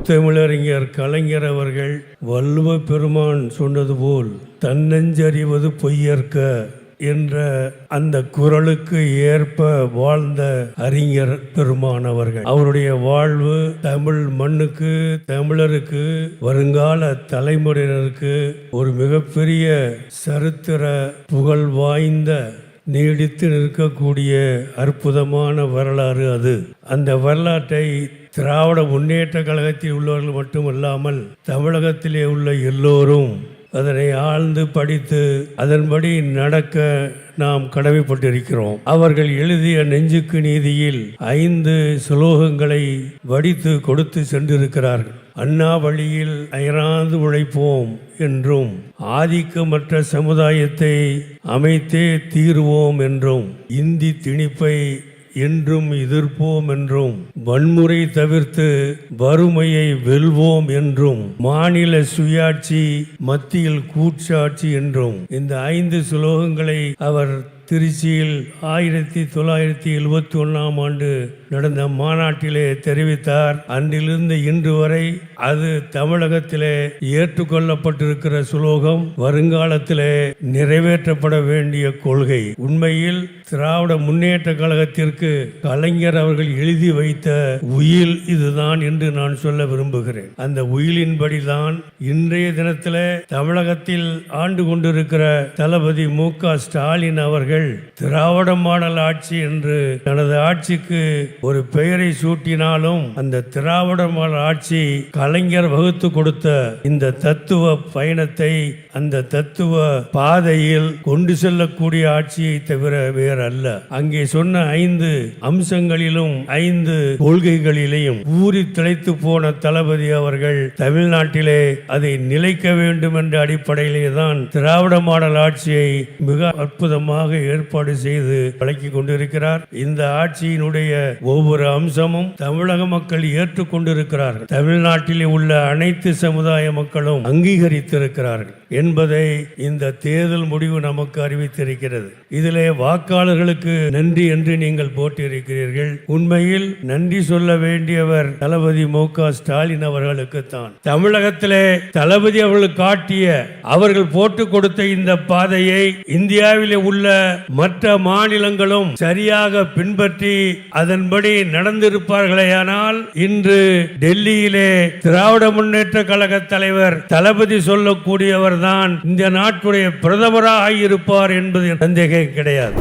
முத்தமிழறிஞர் கலைஞர் அவர்கள் வள்ளுவ பெருமான் சொன்னது போல் தன்னஞ்சறிவது பொய்யற்க என்ற அந்த குரலுக்கு ஏற்ப வாழ்ந்த அறிஞர் பெருமான் அவர்கள். அவருடைய வாழ்வு தமிழ் மண்ணுக்கு, தமிழருக்கு, வருங்கால தலைமுறையினருக்கு ஒரு மிகப்பெரிய சரித்திர புகழ் வாய்ந்த நீடித்து நிற்கக்கூடிய அற்புதமான வரலாறு அது. அந்த வரலாற்றை திராவிட முன்னேற்ற கழகத்தில் உள்ளவர்கள் மட்டுமல்லாமல் தமிழகத்திலே உள்ள எல்லோரும் அதனை ஆழ்ந்து படித்து அதன்படி நடக்க நாம் கடமைப்பட்டிருக்கிறோம். அவர்கள் எழுதிய நெஞ்சுக்கு நீதியில் 5 சுலோகங்களை வடித்து கொடுத்து சென்றிருக்கிறார்கள். அண்ணா வழியில் அயராது உழைப்போம் என்றும், ஆதிக்கமற்ற சமுதாயத்தை அமைத்தே தீருவோம் என்றும், இந்தி திணிப்பை என்றும் எதிர்ப்போம் என்றும், வன்முறை தவிர்த்து வறுமையை வெல்வோம் என்றும், மாநில சுயாட்சி மத்தியில் கூட்டாட்சி என்றும் இந்த 5 சுலோகங்களை அவர் திருச்சியில் 1971 நடந்த மாநாட்டிலே தெரிவித்தார். அன்றிலிருந்து இன்று வரை அது தமிழகத்திலே ஏற்றுக்கொள்ளப்பட்டிருக்கிற சுலோகம், வருங்காலத்திலே நிறைவேற்றப்பட வேண்டிய கொள்கை. உண்மையில் திராவிட முன்னேற்ற கழகத்திற்கு கலைஞர் அவர்கள் எழுதி வைத்த உயில் இதுதான் என்று நான் சொல்ல விரும்புகிறேன். அந்த உயிலின்படிதான் இன்றைய தினத்தில் தமிழகத்தில் ஆண்டு கொண்டிருக்கிற தளபதி மு.க. ஸ்டாலின் அவர்கள் திராவிட மாடல் ஆட்சி என்று தனது ஆட்சிக்கு ஒரு பெயரை சூட்டினாலும், அந்த திராவிட மாடல் ஆட்சி கலைஞர் வகுத்து கொடுத்த இந்த தத்துவ பயணத்தை, அந்த தத்துவ பாதையில் கொண்டு செல்லக்கூடிய ஆட்சியை தவிர வேறு அல்ல. அங்கே சொன்ன 5 அம்சங்களிலும் 5 கொள்கைகளிலேயும் ஊறி திளைத்து போன தளபதி அவர்கள் தமிழ்நாட்டிலே அதை நிலைக்க வேண்டும் என்ற அடிப்படையிலே தான் திராவிட மாடல் ஆட்சியை மிக அற்புதமாக ஏற்பாடு செய்து வழங்கிக் கொண்டிருக்கிறார். இந்த ஆட்சியினுடைய ஒவ்வொரு அம்சமும் தமிழக மக்கள் ஏற்றுக்கொண்டிருக்கிறார்கள். தமிழ்நாட்டிலே உள்ள அனைத்து சமுதாய மக்களும் அங்கீகரித்திருக்கிறார்கள் என்பதை இந்த தேர்தல் முடிவு நமக்கு அறிவித்திருக்கிறது. இதிலே வாக்காளர்களுக்கு நன்றி என்று நீங்கள் போட்டிருக்கிறீர்கள். உண்மையில் நன்றி சொல்ல வேண்டியவர் தளபதி மு.க. ஸ்டாலின் அவர்களுக்கு தான். தமிழகத்திலே தளபதி அவர்கள் காட்டிய, அவர்கள் போட்டு கொடுத்த இந்த பாதையை இந்தியாவிலே உள்ள மற்ற மாநிலங்களும் சரியாக பின்பற்றி அதன்படி நடந்திருப்பார்களேயானால் இன்று டெல்லியிலே திராவிட முன்னேற்ற கழக தலைவர் தளபதி சொல்லக்கூடியவர் தான் இந்த நாட்டுடைய பிரதமராக இருப்பார் என்பது சந்தேகம் கிடையாது.